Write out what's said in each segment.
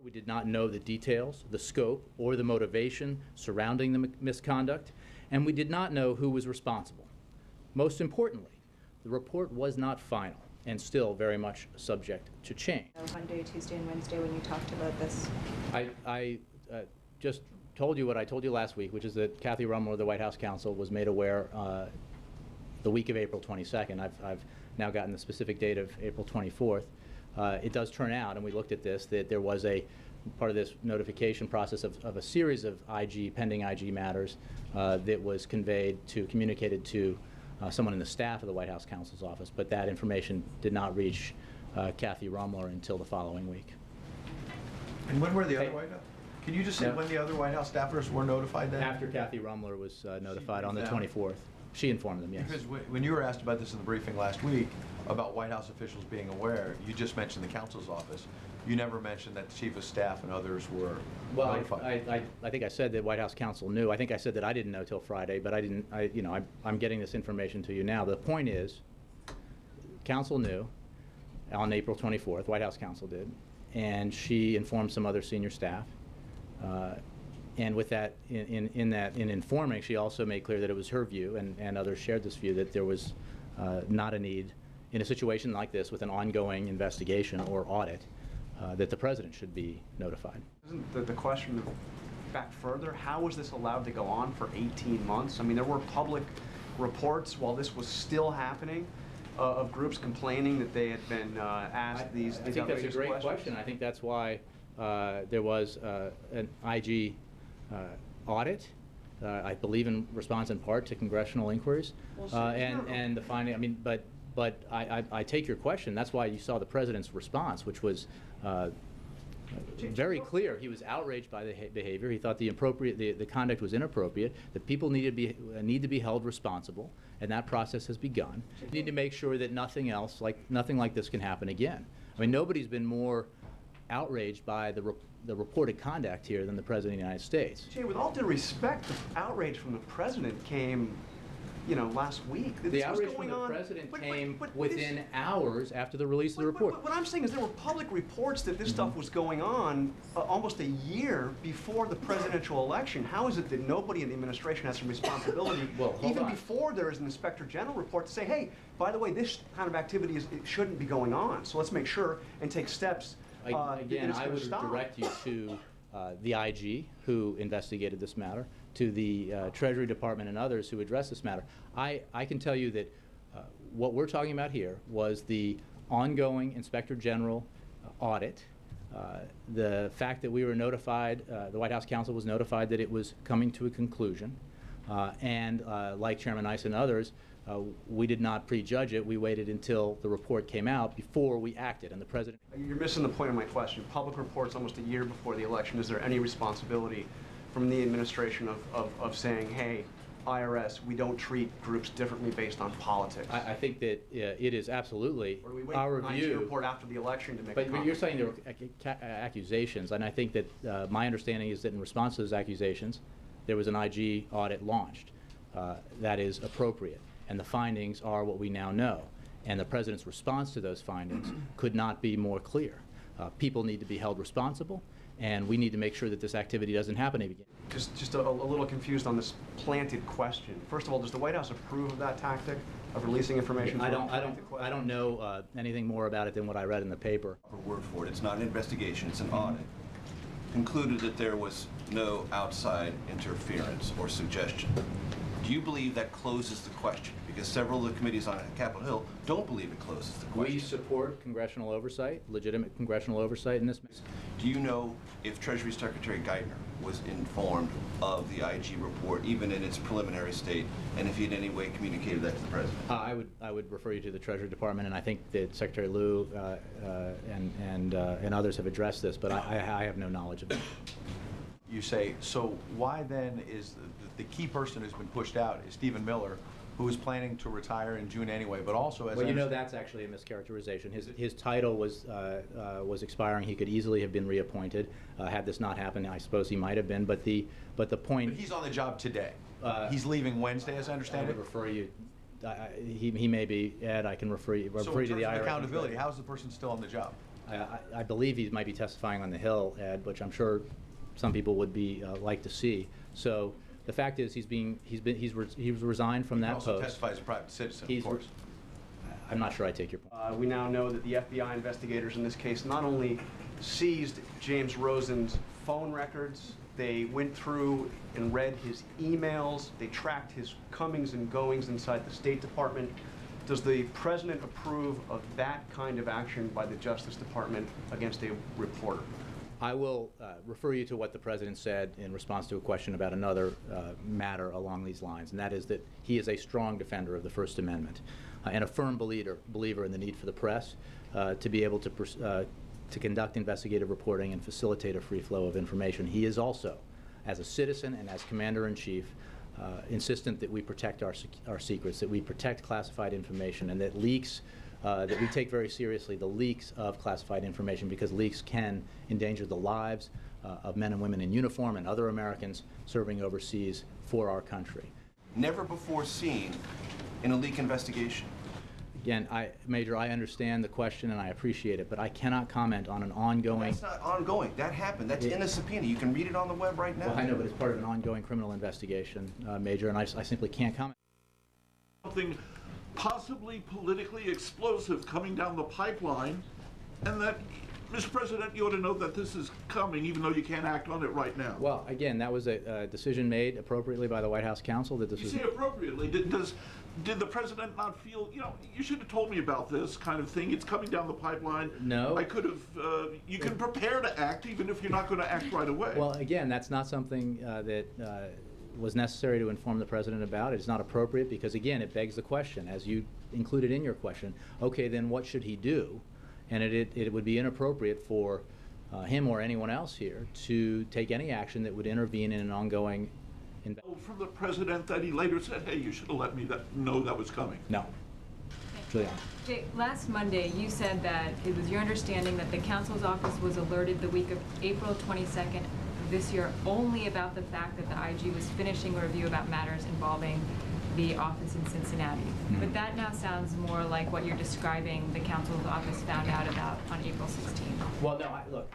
We did not know the details, the scope, or the motivation surrounding the misconduct, and we did not know who was responsible. Most importantly, the report was not final and still very much subject to change. Monday, Tuesday, and Wednesday when you talked about this? I just told you what I told you last week, which is that Kathy Rumler, the White House counsel, was made aware the week of April 22nd. I've now gotten the specific date of April 24th. It does turn out, and we looked at this, that there was a part of this notification process of a series of pending IG matters that was communicated to someone in the staff of the White House counsel's office, but that information did not reach Kathy Rumler until the following week. And when were the other White House? Can you just say when the other White House staffers were notified then? After Kathy Rumler was notified on the 24th. She informed them, yes. Because when you were asked about this in the briefing last week, about White House officials being aware, you just mentioned the counsel's office. You never mentioned that the chief of staff and others were notified. I think I said that White House counsel knew. I think I said that I didn't know till Friday, but I didn't. I'm getting this information to you now. The point is, counsel knew on April 24th. White House counsel did, and she informed some other senior staff. And with that, in informing, she also made clear that it was her view, and others shared this view, that there was not a need in a situation like this with an ongoing investigation or audit that the president should be notified. Isn't the question back further, how was this allowed to go on for 18 months? I mean, there were public reports while this was still happening of groups complaining that they had been asked these outrageous questions. I think that's a great question. I think that's why there was an IG audit, I believe in response in part to congressional inquiries, and the finding. I mean, but I take your question. That's why you saw the president's response, which was very clear. He was outraged by the behavior. He thought the conduct was inappropriate. That people need to be held responsible, and that process has begun. We need to make sure that nothing like this can happen again. I mean, nobody's been more outraged by the reported conduct here than the President of the United States. Jay, with all due respect, the outrage from the President came, last week. The outrage from the President came within hours after the release of the report. What I'm saying is there were public reports that this stuff was going on almost a year before the presidential election. How is it that nobody in the administration has some responsibility, even before there is an Inspector General report, to say, hey, by the way, this kind of activity it shouldn't be going on, so let's make sure and take steps. Again, I would direct you to the IG who investigated this matter, to the Treasury Department and others who addressed this matter. I can tell you that what we're talking about here was the ongoing Inspector General audit. The fact that we were notified, the White House counsel was notified that it was coming to a conclusion, and like Chairman Nice and others, we did not prejudge it. We waited until the report came out before we acted, and the President... You're missing the point of my question. Public reports almost a year before the election. Is there any responsibility from the administration of saying, hey, IRS, we don't treat groups differently based on politics? I think that it is absolutely our review. Or do we wait for the report after the election to make a comment? But you're saying there were accusations, and I think that my understanding is that in response to those accusations, there was an IG audit launched. That is appropriate. And the findings are what we now know. And the President's response to those findings could not be more clear. People need to be held responsible, and we need to make sure that this activity doesn't happen again. Just a little confused on this planted question. First of all, does the White House approve of that tactic of releasing information? I don't know anything more about it than what I read in the paper. Word for it. It's not an investigation. It's an audit. Concluded that there was no outside interference or suggestion. Do you believe that closes the question? Because several of the committees on Capitol Hill don't believe it closes the question. We support congressional oversight, legitimate congressional oversight in this matter. Do you know if Treasury Secretary Geithner was informed of the IG report, even in its preliminary state, and if he in any way communicated that to the President? I would refer you to the Treasury Department, and I think that Secretary Liu and others have addressed this, but I have no knowledge of it. You say, so why then is the key person who's been pushed out is Stephen Miller, who is planning to retire in June anyway, but also as that's actually a mischaracterization. His title was expiring. He could easily have been reappointed. Had this not happened, I suppose he might have been. But the point. But he's on the job today. He's leaving Wednesday, as I understand it. I would refer you. He may be, Ed. I can refer you to the IRS. Accountability. How is the person still on the job? I believe he might be testifying on the Hill, Ed, which I'm sure some people would be like to see. So the fact is, he's resigned from that post. He also testifies as a private citizen, of course. I'm not sure I take your point. We now know that the FBI investigators in this case not only seized James Rosen's phone records, they went through and read his emails, they tracked his comings and goings inside the State Department. Does the President approve of that kind of action by the Justice Department against a reporter? I will refer you to what the President said in response to a question about another matter along these lines, and that is that he is a strong defender of the First Amendment and a firm believer in the need for the press to be able to conduct investigative reporting and facilitate a free flow of information. He is also, as a citizen and as Commander-in-Chief, insistent that we protect our secrets, that we protect classified information, and that leaks, that we take very seriously the leaks of classified information, because leaks can endanger the lives of men and women in uniform and other Americans serving overseas for our country. Never before seen in a leak investigation. Again, Major, I understand the question and I appreciate it, but I cannot comment on an ongoing... That's not ongoing. That happened. That's in a subpoena. You can read it on the web right now. Well, I know, but it's part of an ongoing criminal investigation, Major, and I simply can't comment. Something possibly politically explosive coming down the pipeline, and that, Mr. President, you ought to know that this is coming, even though you can't act on it right now. Well, again, that was a decision made appropriately by the White House counsel that this was... You say appropriately. Did the President not feel, you should have told me about this kind of thing, it's coming down the pipeline? No. I could have, you can prepare to act even if you're not going to act right away. Well, again, that's not something that was necessary to inform the President about. It's not appropriate because, again, it begs the question, as you included in your question, okay, then what should he do? And it would be inappropriate for him or anyone else here to take any action that would intervene in an ongoing From the President that he later said, hey, you should have let me know that was coming. No. Juliana. Jay, last Monday, you said that it was your understanding that the counsel's office was alerted the week of April 22nd of this year only about the fact that the IG was finishing a review about matters involving the office in Cincinnati. Mm-hmm. But that now sounds more like what you're describing the counsel's office found out about on April 16th. Well, no, look,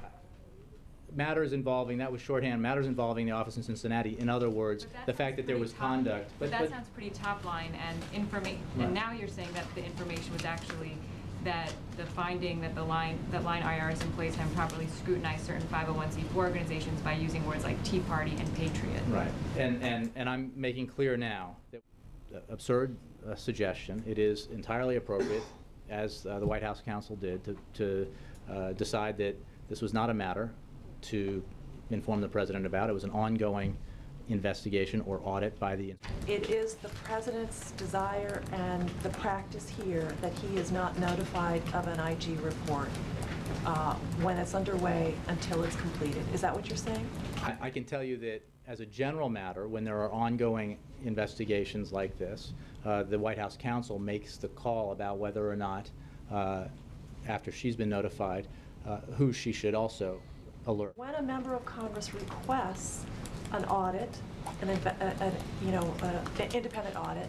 matters involving, that was shorthand, matters involving the office in Cincinnati. In other words, the fact that there was conduct. But that sounds pretty top line and information. Right. And now you're saying that the information was actually that the finding that line IRS employees have improperly scrutinized certain 501c4 organizations by using words like Tea Party and Patriot. Right. And I'm making clear now that absurd suggestion. It is entirely appropriate, as the White House counsel did, to decide that this was not a matter to inform the President about. It was an ongoing investigation or audit by the... It is the President's desire and the practice here that he is not notified of an IG report when it's underway until it's completed. Is that what you're saying? I can tell you that as a general matter, when there are ongoing investigations like this, the White House counsel makes the call about whether or not, after she's been notified, who she should also alert. When a member of Congress requests an audit, an independent audit,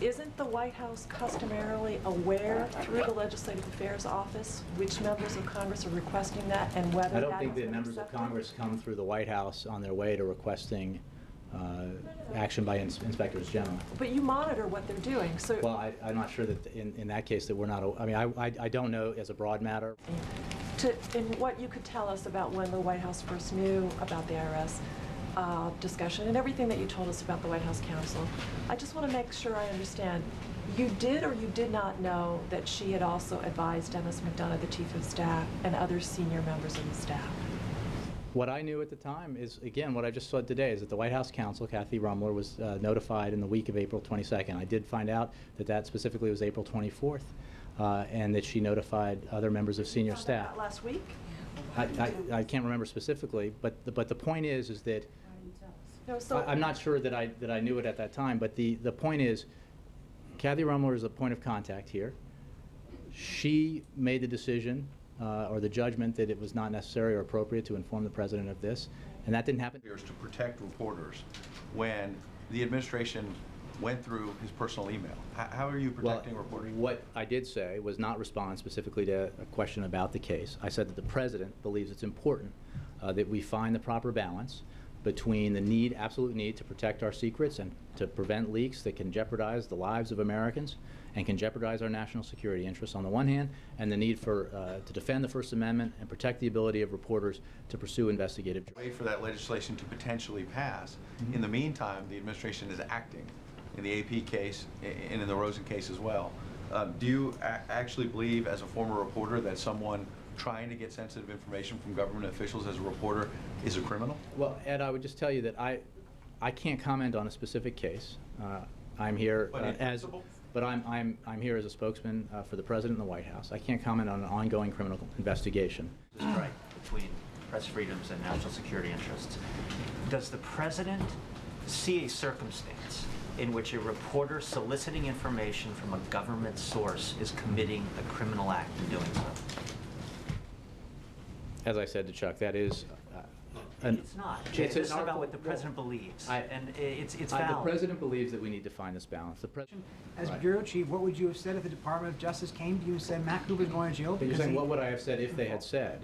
isn't the White House customarily aware through the Legislative Affairs Office which members of Congress are requesting that and whether I don't that think has that been members of accepted? Congress come through the White House on their way to requesting action by inspectors general. But you monitor what they're doing, so... Well, I'm not sure that in that case that we're not, I mean, I don't know as a broad matter. In what you could tell us about when the White House first knew about the IRS discussion and everything that you told us about the White House counsel, I just want to make sure I understand. You did or you did not know that she had also advised Dennis McDonough, the Chief of Staff, and other senior members of the staff? What I knew at the time is, again, what I just said today, is that the White House counsel, Kathy Rumler, was notified in the week of April 22nd. I did find out that specifically was April 24th, and that she notified other members of senior staff. Last week? I can't remember specifically, but the point is that No, so I'm not sure that I knew it at that time, but the point is, Kathy Rumler is a point of contact here. She made the decision or the judgment that it was not necessary or appropriate to inform the President of this, and that didn't happen. To protect reporters when the administration went through his personal email. How are you protecting reporters? What I did say was not respond specifically to a question about the case. I said that the President believes it's important that we find the proper balance between the absolute need to protect our secrets and to prevent leaks that can jeopardize the lives of Americans and can jeopardize our national security interests on the one hand, and the need to defend the First Amendment and protect the ability of reporters to pursue investigative journalism. Wait for that legislation to potentially pass. Mm-hmm. In the meantime, the administration is acting in the AP case and in the Rosen case as well. Do you actually believe, as a former reporter, that someone trying to get sensitive information from government officials as a reporter is a criminal? Well, Ed, I would just tell you that I can't comment on a specific case. I'm here but I'm here as a spokesman for the President and the White House. I can't comment on an ongoing criminal investigation. The strike between press freedoms and national security interests. Does the President see a circumstance in which a reporter soliciting information from a government source is committing a criminal act in doing so? As I said to Chuck, that is it's not. It's not about what the President believes, and it's valid. The President believes that we need to find this balance. As Bureau Chief, what would you have said if the Department of Justice came to you and said, Matt Cooper's going to jail? But you're saying, what would I have said if they had said?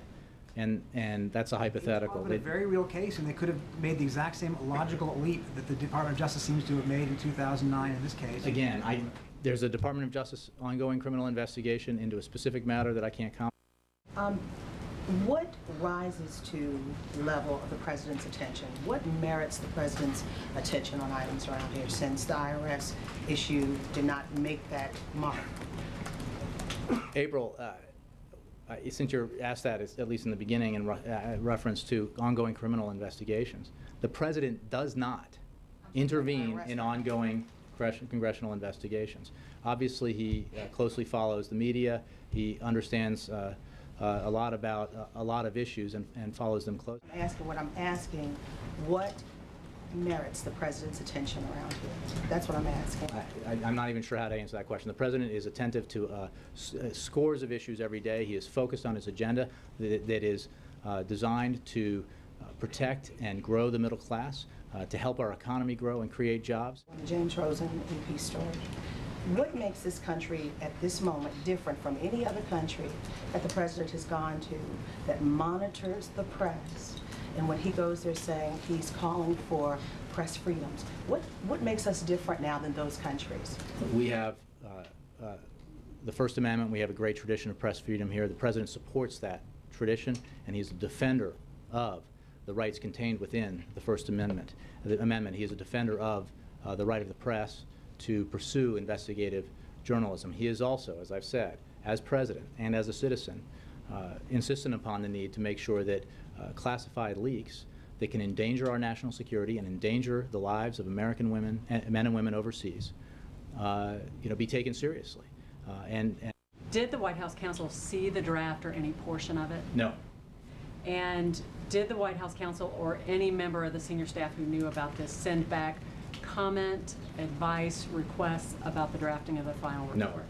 And that's a hypothetical. It's a very real case, and they could have made the exact same logical leap that the Department of Justice seems to have made in 2009 in this case. Again, there's a Department of Justice ongoing criminal investigation into a specific matter that I can't comment. What rises to the level of the President's attention? What merits the President's attention on items around here, since the IRS issue did not make that mark? April, since you're asked that, at least in the beginning, in reference to ongoing criminal investigations, the President does not intervene in ongoing congressional investigations. Obviously, he closely follows the media. He understands a lot about a lot of issues and follows them closely. I'm asking, what merits the President's attention around here? That's what I'm asking. I'm not even sure how to answer that question. The President is attentive to scores of issues every day. He is focused on his agenda that is designed to protect and grow the middle class, to help our economy grow and create jobs. James Rosen, AP story. What makes this country at this moment different from any other country that the President has gone to that monitors the press? And when he goes there saying he's calling for press freedoms, what makes us different now than those countries? We have the First Amendment. We have a great tradition of press freedom here. The President supports that tradition, and he's a defender of the rights contained within the First Amendment. He is a defender of the right of the press to pursue investigative journalism. He is also, as I've said, as President and as a citizen, insistent upon the need to make sure that classified leaks that can endanger our national security and endanger the lives of American women, men and women overseas, be taken seriously. Did the White House counsel see the draft or any portion of it? No. And did the White House counsel or any member of the senior staff who knew about this send back comment, advice, requests about the drafting of the final report? No.